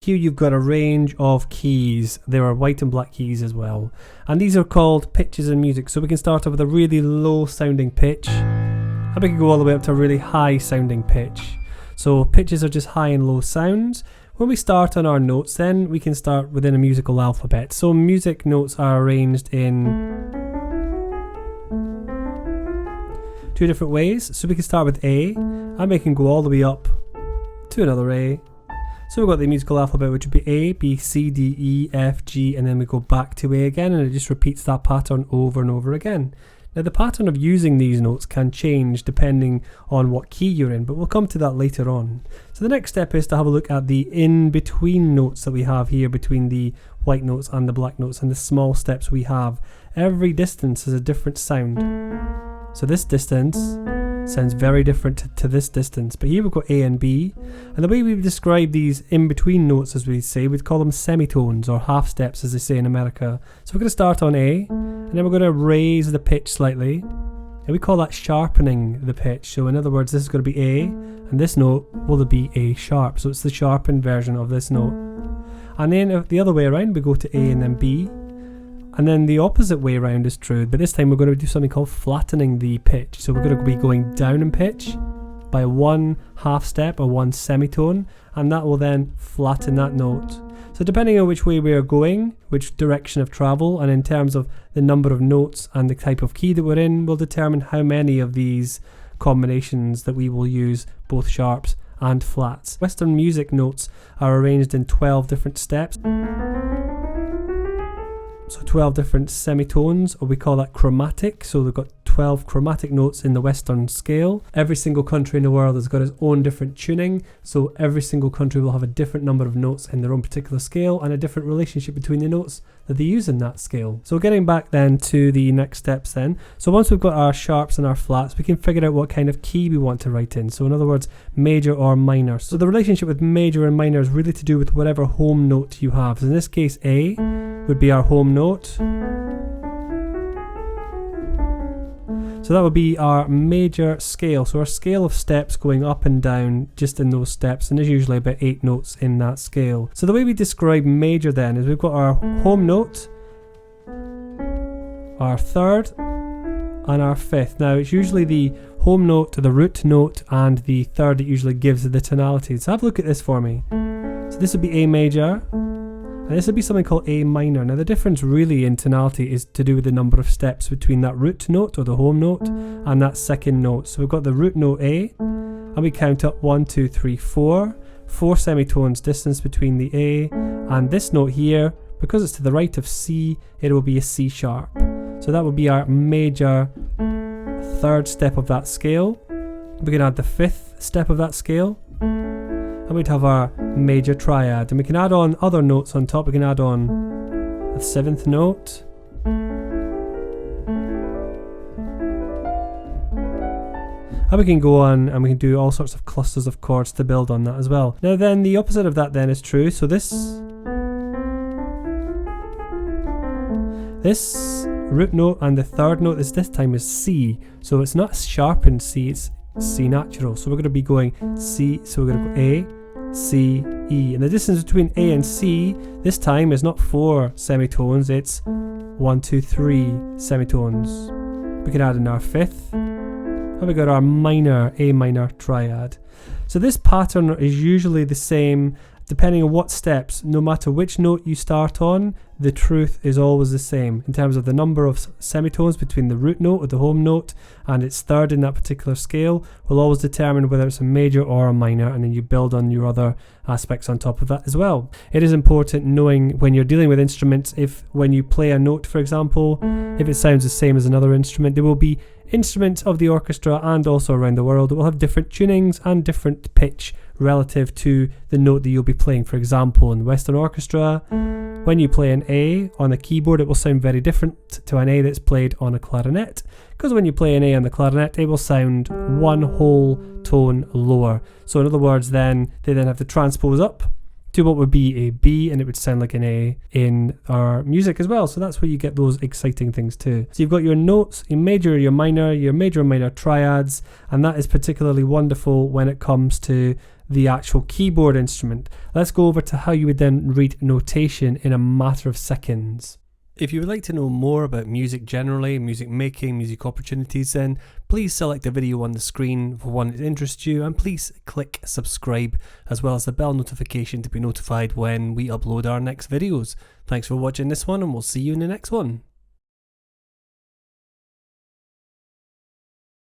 Here you've got a range of keys. There are white and black keys as well. And these are called pitches in music. So we can start off with a really low sounding pitch, and we can go all the way up to a really high sounding pitch. So pitches are just high and low sounds. When we start on our notes, then we can start within a musical alphabet. So music notes are arranged in 2 different ways. So we can start with A, and we can go all the way up to another A. So we've got the musical alphabet, which would be A, B, C, D, E, F, G, and then we go back to A again, and it just repeats that pattern over and over again. Now the pattern of using these notes can change depending on what key you're in, but we'll come to that later on. So the next step is to have a look at the in-between notes that we have here between the white notes and the black notes, and the small steps we have. Every distance is a different sound. So this distance sounds very different to this distance, but here we've got A and B, and the way we describe these in-between notes, as we say, we'd call them semitones or half steps, as they say in America. So we're going to start on A, and then we're going to raise the pitch slightly, and we call that sharpening the pitch. So in other words, this is going to be A, and this note will be A sharp, so it's the sharpened version of this note. And then the other way around, we go to A and then B. And then the opposite way around is true, but this time we're going to do something called flattening the pitch. So we're going to be going down in pitch by 1 half step or 1 semitone, and that will then flatten that note. So depending on which way we are going, which direction of travel, and in terms of the number of notes and the type of key that we're in, will determine how many of these combinations that we will use, both sharps and flats. Western music notes are arranged in 12 different steps. So 12 different semitones, or we call that chromatic. So they've got 12 chromatic notes in the Western scale. Every single country in the world has got its own different tuning. So every single country will have a different number of notes in their own particular scale, and a different relationship between the notes that they use in that scale. So getting back then to the next steps then. So once we've got our sharps and our flats, we can figure out what kind of key we want to write in. So in other words, major or minor. So the relationship with major and minor is really to do with whatever home note you have. So in this case, A would be our home note. So that would be our major scale. So our scale of steps going up and down just in those steps, and there's usually about 8 notes in that scale. So the way we describe major then is we've got our home note, our third, and our fifth. Now it's usually the home note, the root note, and the third that usually gives the tonality. So have a look at this for me. So this would be A major, and this would be something called A minor. Now the difference really in tonality is to do with the number of steps between that root note or the home note and that second note. So we've got the root note A, and we count up 1, 2, 3, 4. 4 semitones distance between the A and this note here. Because it's to the right of C, it will be a C sharp. So that would be our major third step of that scale. We can add the fifth step of that scale, and we'd have our major triad, and we can add on other notes on top. We can add on the 7th note, and we can go on and we can do all sorts of clusters of chords to build on that as well. Now then the opposite of that then is true. So this root note and the third note this time is C. So it's not sharpened C, it's C natural. So we're going to be going C, so we're going to go A, C, E. And the distance between A and C this time is not 4 semitones, it's 1, 2, 3 semitones. We can add in our fifth, and we got our minor, A minor triad. So this pattern is usually the same depending on what steps. No matter which note you start on, the truth is always the same in terms of the number of semitones between the root note or the home note and its third in that particular scale will always determine whether it's a major or a minor, and then you build on your other aspects on top of that as well. It is important knowing when you're dealing with instruments, if when you play a note, for example, if it sounds the same as another instrument, there will be instruments of the orchestra and also around the world that will have different tunings and different pitch relative to the note that you'll be playing. For example, in the Western orchestra, when you play an A on a keyboard, it will sound very different to an A that's played on a clarinet, because when you play an A on the clarinet, it will sound one whole tone lower. So in other words, then they then have to transpose up to what would be a B, and it would sound like an A in our music as well. So that's where you get those exciting things too. So you've got your notes, your major and minor triads, and that is particularly wonderful when it comes to the actual keyboard instrument. Let's go over to how you would then read notation in a matter of seconds. If you would like to know more about music generally, music making, music opportunities, then please select the video on the screen for one that interests you, and please click subscribe as well as the bell notification to be notified when we upload our next videos. Thanks for watching this one, and we'll see you in the next one.